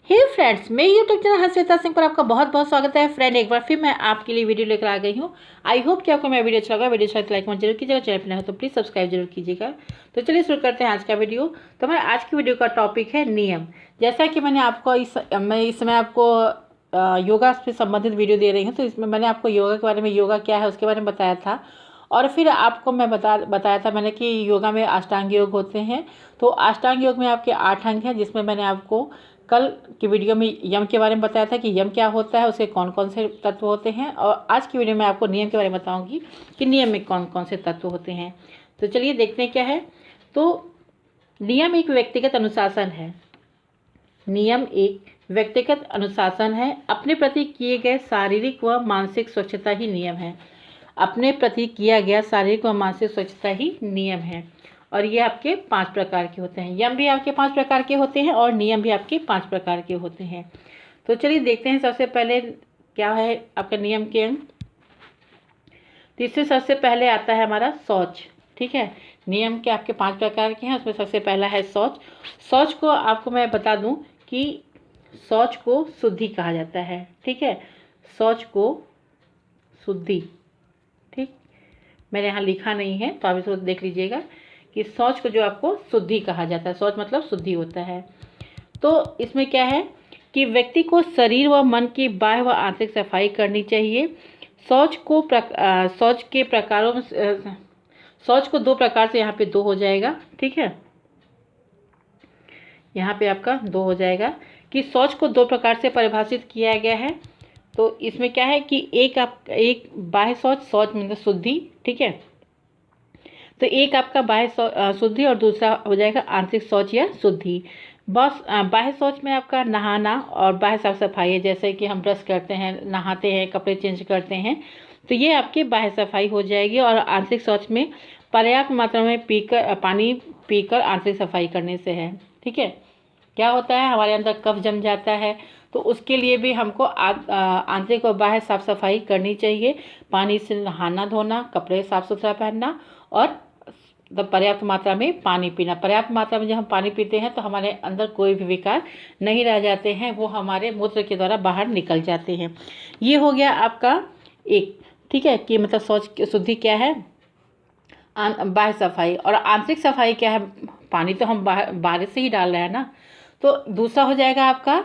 हे friends, मैं YouTube channel Harshita Singh पर आपका बहुत बहुत स्वागत है। फ्रेंड, एक बार फिर मैं आपके लिए वीडियो लेकर आ गई हूँ। आई होप कि आपको मेरा वीडियो अच्छा लगा। वीडियो अच्छा तो लाइक मत जरूर कीजिएगा, चैनल पर नया हो तो प्लीज़ सब्सक्राइब जरूर कीजिएगा। तो चलिए शुरू करते हैं आज का वीडियो। तो मैं आज की वीडियो का टॉपिक है नियम। जैसा कि मैंने आपको मैं इस समय आपको योगा से संबंधित वीडियो दे रही हूँ। तो इसमें मैंने आपको योगा के बारे में, योगा क्या है उसके बारे में बताया था। और फिर आपको मैं बताया था मैंने कि योगा में अष्टांग योग होते हैं। तो अष्टांग योग में आपके 8 अंग हैं, जिसमें मैंने आपको कल की वीडियो में यम के बारे में बताया था कि यम क्या होता है, उसके कौन कौन से तत्व होते हैं। और आज की वीडियो में आपको नियम के बारे में बताऊंगी कि नियम में कौन कौन से तत्व होते हैं। तो चलिए देखते हैं क्या है। तो नियम एक व्यक्तिगत अनुशासन है। नियम एक व्यक्तिगत अनुशासन है। अपने प्रति किए गए शारीरिक व मानसिक स्वच्छता ही नियम है। अपने प्रति किया गया शारीरिक व मानसिक स्वच्छता ही नियम है। और ये आपके 5 प्रकार के होते हैं। यम भी आपके 5 प्रकार के होते हैं और नियम भी आपके 5 प्रकार के होते हैं। तो चलिए देखते हैं सबसे पहले क्या है आपका नियम के अंग। तो इससे सबसे पहले आता है हमारा शौच। ठीक है, नियम के आपके 5 प्रकार के हैं, उसमें सबसे पहला है शौच। शौच को आपको मैं बता दूं कि शौच को शुद्धि कहा जाता है। ठीक है, शौच को शुद्धि, ठीक, मैंने यहाँ लिखा नहीं है तो आप इसको देख लीजिएगा कि शौच को जो आपको शुद्धि कहा जाता है। शौच मतलब शुद्धि होता है। तो इसमें क्या है कि व्यक्ति को शरीर व मन की बाह्य व आंतरिक सफाई करनी चाहिए। शौच के प्रकारों में शौच को 2 प्रकार से यहाँ पे 2 हो जाएगा। ठीक है, यहाँ पे आपका 2 हो जाएगा कि शौच को 2 प्रकार से परिभाषित किया गया है। तो इसमें क्या है कि एक बाह्य शौच, शौच मतलब शुद्धि। ठीक है, तो एक आपका बाह्य शुद्धि और दूसरा हो जाएगा आंतरिक शौच या शुद्धि। बस बाह्य शौच में आपका नहाना और बाह्य साफ सफाई है, जैसे कि हम ब्रश करते हैं, नहाते हैं, कपड़े चेंज करते हैं, तो ये आपकी बाह्य सफाई हो जाएगी। और आंतरिक शौच में पर्याप्त मात्रा में पानी पीकर आंतरिक सफाई करने से है। ठीक है, क्या होता है हमारे अंदर कफ जम जाता है, तो उसके लिए भी हमको आंतरिक और बाह्य साफ सफाई करनी चाहिए। पानी से नहाना धोना, कपड़े साफ सुथरा पहनना और पर्याप्त मात्रा में पानी पीना। पर्याप्त मात्रा में जब हम पानी पीते हैं तो हमारे अंदर कोई भी विकार नहीं रह जाते हैं, वो हमारे मूत्र के द्वारा बाहर निकल जाते हैं। ये हो गया आपका एक। ठीक है, कि मतलब शौच शुद्धि क्या है, बाह्य सफाई। और आंतरिक सफाई क्या है, पानी तो हम बाहर से ही डाल रहे हैं ना। तो दूसरा हो जाएगा आपका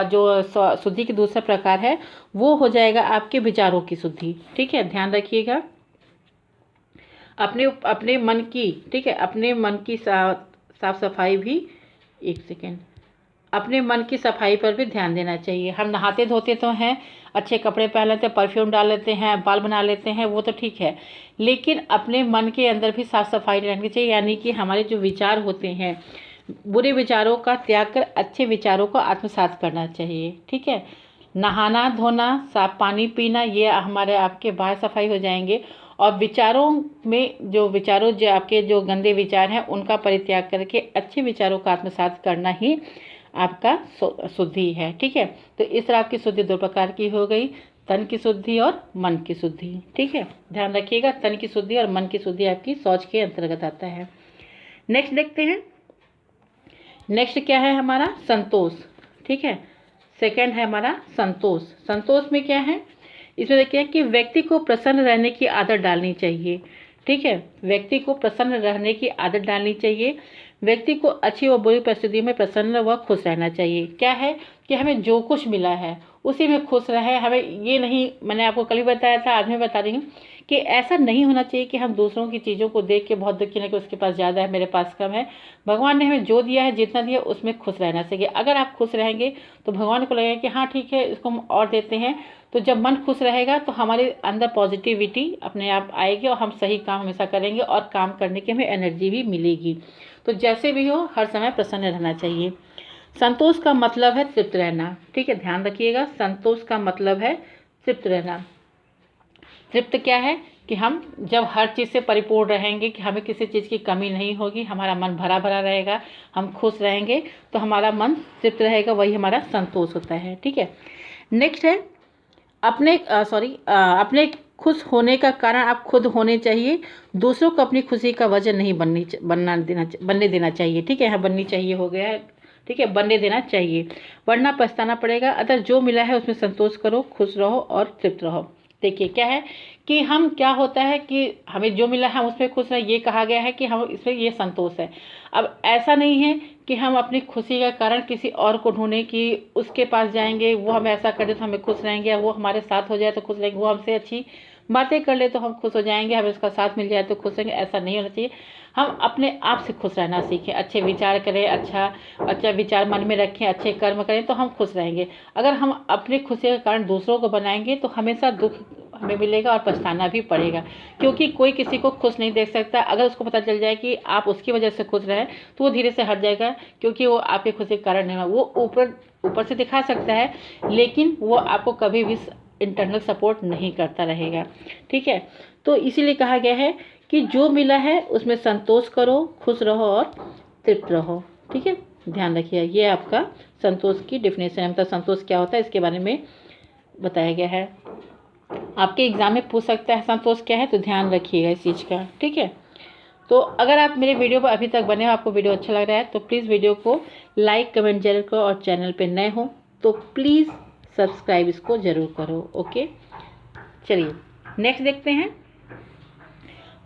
जो शुद्धि की दूसरा प्रकार है वो हो जाएगा आपके विचारों की शुद्धि। ठीक है, ध्यान रखिएगा अपने मन की। ठीक है, अपने मन की साफ सफाई भी, एक सेकेंड, अपने मन की सफाई पर भी ध्यान देना चाहिए। हम नहाते धोते तो हैं, अच्छे कपड़े पहन लेते हैं, परफ्यूम डाल लेते हैं, बाल बना लेते हैं, वो तो ठीक है, लेकिन अपने मन के अंदर भी साफ सफाई रहनी चाहिए। यानी कि हमारे जो विचार होते हैं, बुरे विचारों का त्याग कर अच्छे विचारों को आत्मसात करना चाहिए। ठीक है, नहाना धोना, साफ पानी पीना, ये हमारे आपके बाहर सफाई हो जाएंगे। और विचारों में जो आपके जो गंदे विचार हैं उनका परित्याग करके अच्छे विचारों का आत्मसात करना ही आपका शुद्धि है। ठीक है, तो इस तरह आपकी शुद्धि 2 प्रकार की हो गई, तन की शुद्धि और मन की शुद्धि। ठीक है, ध्यान रखिएगा, तन की शुद्धि और मन की शुद्धि आपकी शौच के अंतर्गत आता है। नेक्स्ट देखते हैं। नेक्स्ट क्या है हमारा, संतोष। ठीक है, सेकंड है हमारा संतोष। संतोष में क्या है, इसमें देखिए कि व्यक्ति को प्रसन्न रहने की आदत डालनी चाहिए। ठीक है, व्यक्ति को प्रसन्न रहने की आदत डालनी चाहिए। व्यक्ति को अच्छी व बुरी परिस्थितियों में प्रसन्न व खुश रहना चाहिए। क्या है कि हमें जो कुछ मिला है उसी में खुश रहे। हमें ये नहीं, मैंने आपको कल ही बताया था, आज मैं बता रही हूँ कि ऐसा नहीं होना चाहिए कि हम दूसरों की चीज़ों को देख के बहुत दुखी नहीं कि उसके पास ज़्यादा है, मेरे पास कम है। भगवान ने हमें जो दिया है, जितना दिया, उसमें खुश रहना चाहिए। अगर आप खुश रहेंगे तो भगवान को लगेगा कि हाँ ठीक है, इसको हम और देते हैं। तो जब मन खुश रहेगा तो हमारे अंदर पॉजिटिविटी अपने आप आएगी और हम सही काम हमेशा करेंगे और काम करने की हमें एनर्जी भी मिलेगी। तो जैसे भी हो, हर समय प्रसन्न रहना चाहिए। संतोष का मतलब है तृप्त रहना। ठीक है, ध्यान रखिएगा, संतोष का मतलब है तृप्त रहना। तृप्त क्या है कि हम जब हर चीज़ से परिपूर्ण रहेंगे, कि हमें किसी चीज़ की कमी नहीं होगी, हमारा मन भरा भरा रहेगा, हम खुश रहेंगे, तो हमारा मन तृप्त रहेगा, वही हमारा संतोष होता है। ठीक है, नेक्स्ट है अपने खुश होने का कारण आप खुद होने चाहिए। दूसरों को अपनी खुशी का वजह नहीं बनने देना चाहिए। ठीक है, यहाँ बननी चाहिए हो गया है। ठीक है, बनने देना चाहिए, वरना पछताना पड़ेगा। अतः जो मिला है उसमें संतोष करो, खुश रहो और तृप्त रहो। देखिए क्या है कि हम क्या होता है कि हमें जो मिला है हम उसमें खुश रहे, ये कहा गया है कि हम इसमें ये संतोष है। अब ऐसा नहीं है कि हम अपनी खुशी का कारण किसी और को ढूंढें कि उसके पास जाएंगे, वो हमें ऐसा कर दे तो हमें खुश रहेंगे, या वो हमारे साथ हो जाए तो खुश रहेंगे, वो हमसे अच्छी बातें कर ले तो हम खुश हो जाएंगे, हमें उसका साथ मिल जाए तो खुश रहेंगे। ऐसा नहीं होना चाहिए। हम अपने आप से खुश रहना सीखें, अच्छे विचार करें, अच्छा विचार मन में रखें, अच्छे कर्म करें तो हम खुश रहेंगे। अगर हम अपनी खुशी के कारण दूसरों को बनाएंगे तो हमेशा दुख हमें मिलेगा और पछताना भी पड़ेगा, क्योंकि कोई किसी को खुश नहीं देख सकता। अगर उसको पता चल जाए कि आप उसकी वजह से खुश रहे तो वो धीरे से हट जाएगा, क्योंकि वो आपकी खुशी के कारण नहीं है। वो ऊपर से दिखा सकता है, लेकिन वो आपको कभी भी इंटरनल सपोर्ट नहीं करता रहेगा। ठीक है, तो इसीलिए कहा गया है कि जो मिला है उसमें संतोष करो, खुश रहो और तृप्त रहो। ठीक है, ध्यान रखिए। ये आपका संतोष की डेफिनेशन है, मतलब संतोष क्या होता है इसके बारे में बताया गया है। आपके एग्जाम में पूछ सकता है संतोष क्या है, तो ध्यान रखिएगा इस चीज़ का। ठीक है, तो अगर आप मेरे वीडियो पर अभी तक बने हो, आपको वीडियो अच्छा लग रहा है तो प्लीज़ वीडियो को लाइक कमेंट जरूर करो, और चैनल पे नए हो तो प्लीज़ सब्सक्राइब इसको ज़रूर करो। ओके, चलिए नेक्स्ट देखते हैं।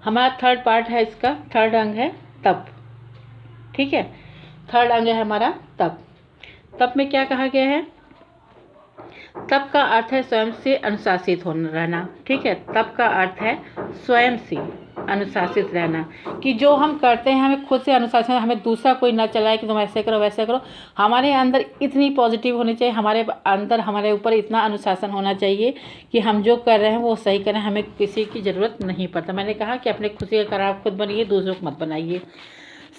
हमारा थर्ड पार्ट है, इसका थर्ड अंग है तप। ठीक है, थर्ड अंग है हमारा तप। तप में क्या कहा गया है? तप का अर्थ है स्वयं से अनुशासित होना रहना। ठीक है, तप का अर्थ है स्वयं से अनुशासित रहना, कि जो हम करते हैं हमें खुद से अनुशासित, हमें दूसरा कोई ना चलाए कि तुम ऐसे करो वैसे करो। हमारे अंदर इतनी पॉजिटिव होनी चाहिए, हमारे अंदर हमारे ऊपर इतना अनुशासन होना चाहिए कि हम जो कर रहे हैं वो सही करें, हमें किसी की ज़रूरत नहीं पड़ता। मैंने कहा कि अपने खुशी का कारण आप खुद बनिए, दूसरों को मत बनाइए।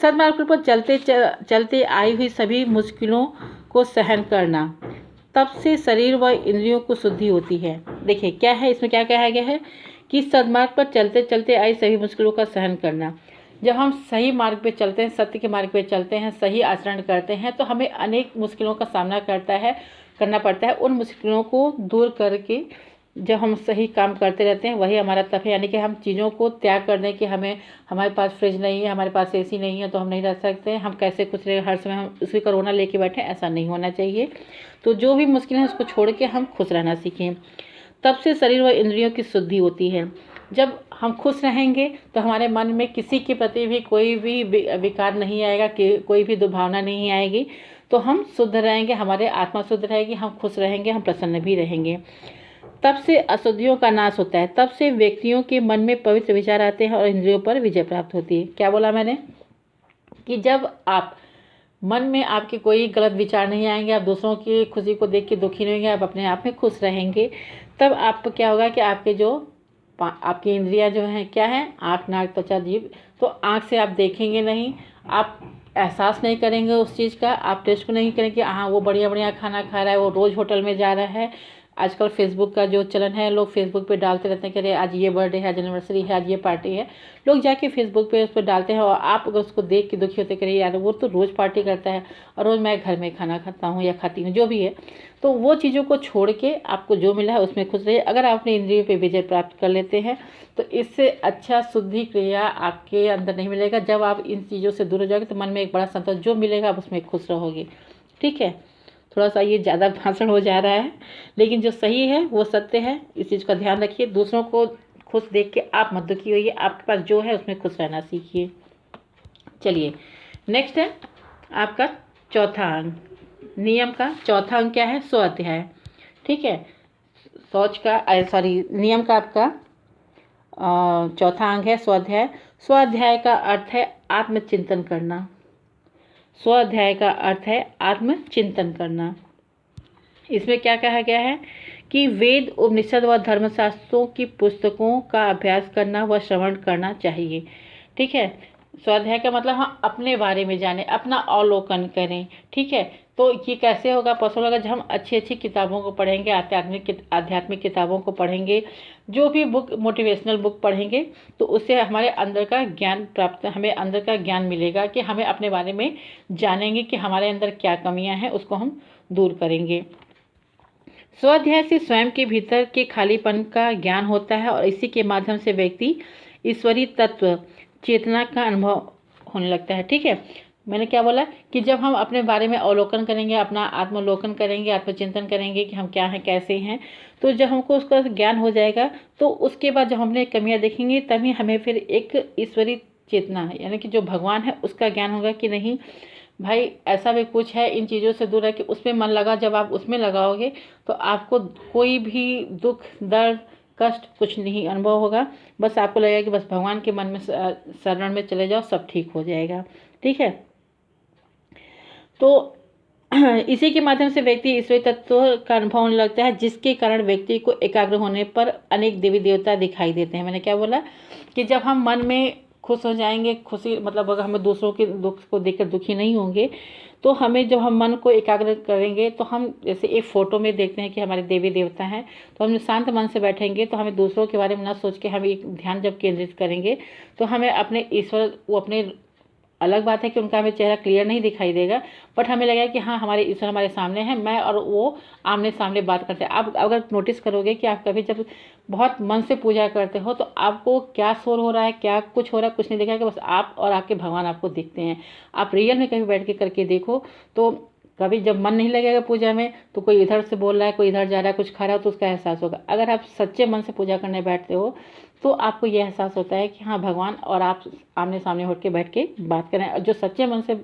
सद्मार्ग पर चलते आई हुई सभी मुश्किलों को सहन करना, तब से शरीर व इंद्रियों को शुद्धि होती है। देखिए क्या है इसमें, क्या कहा गया है कि सद्मार्ग पर चलते चलते आई सभी मुश्किलों का सहन करना। जब हम सही मार्ग पे चलते हैं, सत्य के मार्ग पे चलते हैं, सही आचरण करते हैं तो हमें अनेक मुश्किलों का सामना करना पड़ता है। उन मुश्किलों को दूर करके जब हम सही काम करते रहते हैं वही हमारा तप है। यानी कि हम चीज़ों को त्याग कर दें कि हमारे पास फ्रिज नहीं है, हमारे पास एसी नहीं है तो हम नहीं रह सकते हैं, हम कैसे कुछ रहे, हर समय हम उसकी कोरोना लेके बैठे, ऐसा नहीं होना चाहिए। तो जो भी मुश्किल है उसको छोड़ के हम खुश रहना सीखें। तब से शरीर व इंद्रियों की शुद्धि होती है। जब हम खुश रहेंगे तो हमारे मन में किसी के प्रति भी कोई भी विकार नहीं आएगा, कि कोई भी दुर्भावना नहीं आएगी, तो हम शुद्ध रहेंगे, हमारे आत्मा शुद्ध रहेगी, हम खुश रहेंगे, हम प्रसन्न भी रहेंगे। तब से अशुद्धियों का नाश होता है। तब से व्यक्तियों के मन में पवित्र विचार आते हैं और इंद्रियों पर विजय प्राप्त होती है। क्या बोला मैंने? कि जब आप मन में आपके कोई गलत विचार नहीं आएंगे, आप दूसरों की खुशी को देख के दुखी नहीं होंगे, आप अपने आप में खुश रहेंगे, तब आपको क्या होगा कि आपकी इंद्रियां जो हैं क्या है, आँख नाक त्वचा जीभ, तो आँख से आप देखेंगे नहीं, आप एहसास नहीं करेंगे उस चीज़ का, आप टेस्ट नहीं करेंगे हाँ वो बढ़िया बढ़िया खाना खा रहा है, वो रोज़ होटल में जा रहा है। आजकल फेसबुक का जो चलन है, लोग फेसबुक पे डालते रहते हैं कि अरे आज ये बर्थडे है, आज एनिवर्सरी है, आज ये पार्टी है, लोग जाके फेसबुक पे उस पर डालते हैं, और आप अगर उसको देख के दुखी होते करिए यार वो तो रोज़ पार्टी करता है और रोज़ मैं घर में खाना खाता हूँ या खाती हूँ, जो भी है। तो वो चीज़ों को छोड़ के आपको जो मिला है उसमें खुश रहिए। अगर आप अपने इंद्रियों पर विजय प्राप्त कर लेते हैं तो इससे अच्छा शुद्धि क्रिया आपके अंदर नहीं मिलेगा। जब आप इन चीज़ों से दूर हो जाओगे तो मन में एक बड़ा संतोष जो मिलेगा आप उसमें खुश रहोगे। ठीक है, थोड़ा सा ये ज़्यादा भाषण हो जा रहा है, लेकिन जो सही है वो सत्य है, इस चीज़ का ध्यान रखिए। दूसरों को खुश देख के आप मत दुखी होइए, आपके पास जो है उसमें खुश रहना सीखिए। चलिए नेक्स्ट है आपका चौथा अंग। नियम का चौथा अंग क्या है? स्वाध्याय। ठीक है, नियम का आपका चौथा अंग है स्वाध्याय। स्वाध्याय का अर्थ है आत्मचिंतन करना। स्वाध्याय का अर्थ है आत्मचिंतन करना। इसमें क्या कहा गया है कि वेद, उपनिषद व धर्मशास्त्रों की पुस्तकों का अभ्यास करना व श्रवण करना चाहिए। ठीक है, स्वाध्याय का मतलब हम अपने बारे में जानें, अपना अवलोकन करें। ठीक है, तो ये कैसे होगा? पॉसिबल होगा जब हम अच्छी अच्छी किताबों को पढ़ेंगे, आध्यात्मिक किताबों को पढ़ेंगे, जो भी बुक मोटिवेशनल बुक पढ़ेंगे, तो उससे हमारे अंदर का ज्ञान प्राप्त, हमें अंदर का ज्ञान मिलेगा कि हमें अपने बारे में जानेंगे कि हमारे अंदर क्या कमियां हैं, उसको हम दूर करेंगे। स्वाध्याय से स्वयं के भीतर के खालीपन का ज्ञान होता है और इसी के माध्यम से व्यक्ति ईश्वरीय तत्व चेतना का अनुभव होने लगता है। ठीक है, मैंने क्या बोला कि जब हम अपने बारे में अवलोकन करेंगे, अपना आत्मलोकन करेंगे, आत्मचिंतन करेंगे कि हम क्या हैं, कैसे हैं, तो जब हमको उसका ज्ञान हो जाएगा तो उसके बाद जब हमने कमियां देखेंगे तभी हमें फिर एक ईश्वरीय चेतना यानी कि जो भगवान है उसका ज्ञान होगा कि नहीं भाई ऐसा भी कुछ है, इन चीज़ों से दूर है कि उसमें मन लगा। जब आप उसमें लगाओगे तो आपको कोई भी दुख, दर्द, कष्ट कुछ नहीं अनुभव होगा। बस आपको लगेगा कि बस भगवान के मन में शरण में चले जाओ, सब ठीक हो जाएगा। ठीक है, तो इसी के माध्यम से व्यक्ति ईश्वरीय तत्व का अनुभव होने लगता है, जिसके कारण व्यक्ति को एकाग्र होने पर अनेक देवी देवता दिखाई देते हैं। मैंने क्या बोला कि जब हम मन में खुश हो जाएंगे, खुशी मतलब अगर हमें दूसरों के दुख को देखकर दुखी नहीं होंगे, तो हमें जब हम मन को एकाग्र करेंगे तो हम जैसे एक फोटो में देखते हैं कि हमारे देवी देवता हैं, तो हम शांत मन से बैठेंगे तो हमें दूसरों के बारे में ना सोच के हम एक ध्यान जब केंद्रित करेंगे तो हमें अपने ईश्वर, वो अपने, अलग बात है कि उनका हमें चेहरा क्लियर नहीं दिखाई देगा, बट हमें लगेगा कि हाँ हमारे ईश्वर हमारे सामने हैं, मैं और वो आमने सामने बात करते हैं। आप अगर नोटिस करोगे कि आप कभी जब बहुत मन से पूजा करते हो तो आपको क्या शोर हो रहा है, क्या कुछ हो रहा है, कुछ नहीं दिखाई, बस आप और आपके भगवान आपको दिखते हैं। आप रियल में कभी बैठ के करके देखो तो कभी जब मन नहीं लगेगा पूजा में तो कोई इधर से बोल रहा है, कोई इधर जा रहा है, कुछ खा रहा है, तो उसका एहसास होगा। अगर आप सच्चे मन से पूजा करने बैठते हो तो आपको यह एहसास होता है कि हाँ भगवान और आप आमने सामने होकर बैठ के बात करें। और जो सच्चे मन से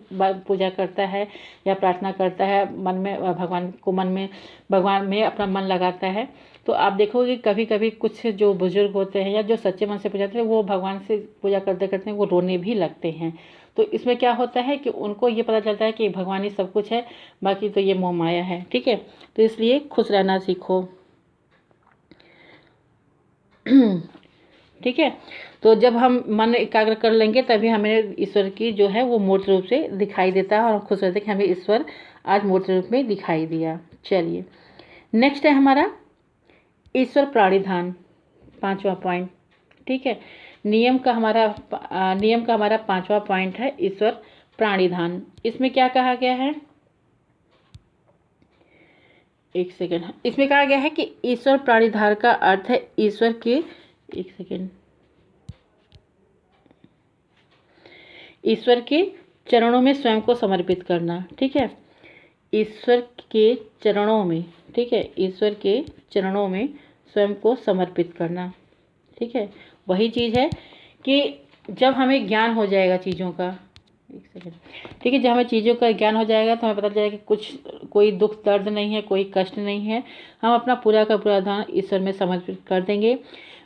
पूजा करता है या प्रार्थना करता है, मन में भगवान को, मन में भगवान में अपना मन लगाता है, तो आप देखोगे कभी कभी कुछ जो बुजुर्ग होते हैं या जो सच्चे मन से पूजा करते हैं वो भगवान से पूजा करते करते वो रोने भी लगते हैं। तो इसमें क्या होता है कि उनको ये पता चलता है कि भगवान ही सब कुछ है, बाकी तो ये मोह माया है। ठीक है, तो इसलिए खुश रहना सीखो। ठीक है, तो जब हम मन एकाग्र कर लेंगे तभी हमें ईश्वर की जो है वो मूर्त रूप से दिखाई देता है और हम खुश रहते हैं कि हमें ईश्वर आज मूर्त रूप में दिखाई दिया। चलिए नेक्स्ट है हमारा ईश्वर प्राणिधान, 5वां पॉइंट। ठीक है, नियम का हमारा 5वां पॉइंट है ईश्वर प्राणिधान। इसमें क्या कहा गया है, एक सेकेंड, इसमें कहा गया है कि ईश्वर प्राणिधान का अर्थ है ईश्वर के, एक सेकेंड, ईश्वर के चरणों में स्वयं को समर्पित करना। ठीक है, ईश्वर के चरणों में, ठीक है, ईश्वर के चरणों में स्वयं को समर्पित करना। ठीक है, वही चीज़ है कि जब हमें ज्ञान हो जाएगा चीज़ों का, एक सेकेंड, ठीक है, जब हमें चीज़ों का ज्ञान हो जाएगा तो हमें पता चलेगा कि कोई दुख दर्द नहीं है, कोई कष्ट नहीं है, हम अपना पूरा का पूरा ध्यान ईश्वर में समर्पित कर देंगे।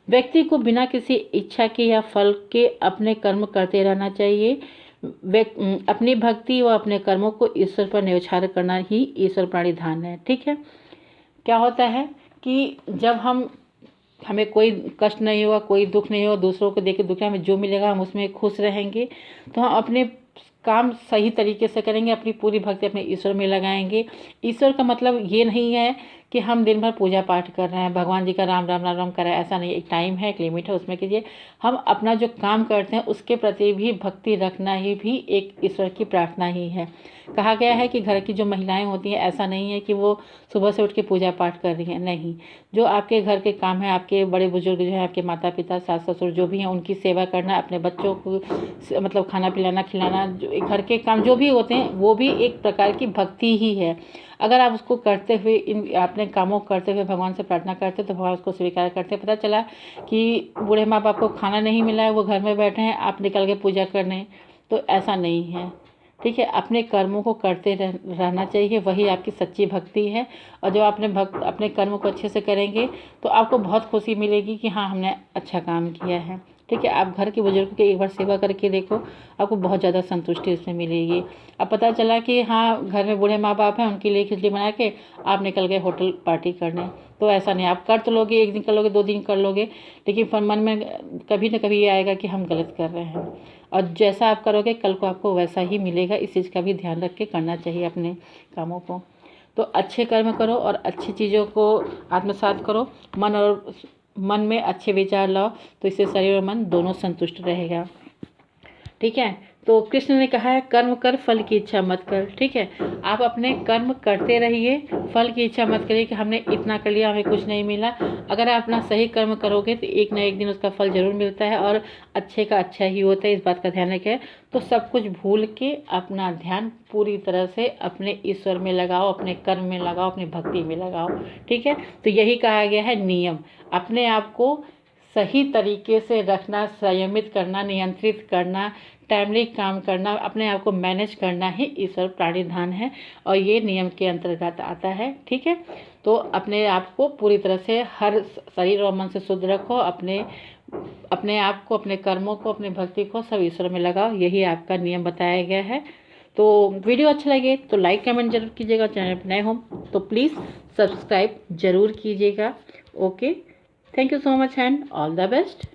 व्यक्ति को बिना किसी इच्छा के या फल के अपने कर्म करते रहना चाहिए। अपनी भक्ति व अपने कर्मों को ईश्वर पर न्यौछावर करना ही ईश्वर प्राणिधान है। ठीक है, क्या होता है कि जब हमें कोई कष्ट नहीं होगा, कोई दुख नहीं होगा, दूसरों को देख के दुख, हमें जो मिलेगा हम उसमें खुश रहेंगे, तो हम अपने काम सही तरीके से करेंगे, अपनी पूरी भक्ति अपने ईश्वर में लगाएंगे। ईश्वर का मतलब ये नहीं है कि हम दिन भर पूजा पाठ कर रहे हैं, भगवान जी का राम राम राम राम कर रहे हैं, ऐसा नहीं। एक टाइम है, एक लिमिट है, उसमें कीजिए। हम अपना जो काम करते हैं उसके प्रति भी भक्ति रखना ही भी एक ईश्वर की प्रार्थना ही है। कहा गया है कि घर की जो महिलाएं होती हैं ऐसा नहीं है कि वो सुबह से उठ के पूजा पाठ कर रही हैं, नहीं। जो आपके घर के काम है, आपके बड़े बुजुर्ग जो हैं, आपके माता पिता, सास ससुर जो भी हैं, उनकी सेवा करना, अपने बच्चों को मतलब खाना पिलाना खिलाना, जो घर के काम जो भी होते हैं वो भी एक प्रकार की भक्ति ही है। अगर आप उसको करते हुए, इन अपने कामों को करते हुए भगवान से प्रार्थना करते हैं तो भगवान उसको स्वीकार करते हैं। पता चला कि बूढ़े माँ बाप को खाना नहीं मिला है, वो घर में बैठे हैं, आप निकल के पूजा करने, तो ऐसा नहीं है। ठीक है, अपने कर्मों को करते रहना चाहिए, वही आपकी सच्ची भक्ति है। और जब अपने कर्म को अच्छे से करेंगे तो आपको बहुत खुशी मिलेगी कि हाँ हमने अच्छा काम किया है। ठीक है, आप घर के बुजुर्ग की एक बार सेवा करके देखो, आपको बहुत ज़्यादा संतुष्टि उसमें मिलेगी। अब पता चला कि हाँ घर में बूढ़े माँ बाप हैं, उनके लिए खिचड़ी बना के आप निकल गए होटल पार्टी करने, तो ऐसा नहीं। आप कर तो लोगे, एक दिन कर लोगे, 2 दिन कर लोगे, लेकिन फिर मन में कभी ना कभी ये आएगा कि हम गलत कर रहे हैं। और जैसा आप करोगे कल को आपको वैसा ही मिलेगा। इस चीज़ का भी ध्यान रख के करना चाहिए अपने कामों को। तो अच्छे कर्म करो और अच्छी चीज़ों को आत्मसात करो, मन में अच्छे विचार लाओ, तो इससे शरीर और मन दोनों संतुष्ट रहेगा। ठीक है, तो कृष्ण ने कहा है कर्म कर फल की इच्छा मत कर। ठीक है, आप अपने कर्म करते रहिए, फल की इच्छा मत करिए कि हमने इतना कर लिया हमें कुछ नहीं मिला। अगर आप अपना सही कर्म करोगे तो एक ना एक दिन उसका फल जरूर मिलता है और अच्छे का अच्छा ही होता है, इस बात का ध्यान रखें। तो सब कुछ भूल के अपना ध्यान पूरी तरह से अपने ईश्वर में लगाओ, अपने कर्म में लगाओ, अपनी भक्ति में लगाओ। ठीक है, तो यही कहा गया है नियम, अपने आप को सही तरीके से रखना, संयमित करना, नियंत्रित करना, टाइमली काम करना, अपने आप को मैनेज करना ही ईश्वर प्राणिधान है और ये नियम के अंतर्गत आता है। ठीक है, तो अपने आप को पूरी तरह से हर शरीर और मन से शुद्ध रखो, अपने आप को, अपने कर्मों को, अपनी भक्ति को सब ईश्वर में लगाओ, यही आपका नियम बताया गया है। तो वीडियो अच्छा लगे तो लाइक कमेंट जरूर कीजिएगा, चैनल पर नए हो तो प्लीज़ सब्सक्राइब जरूर कीजिएगा। Okay, thank you so much and all the best.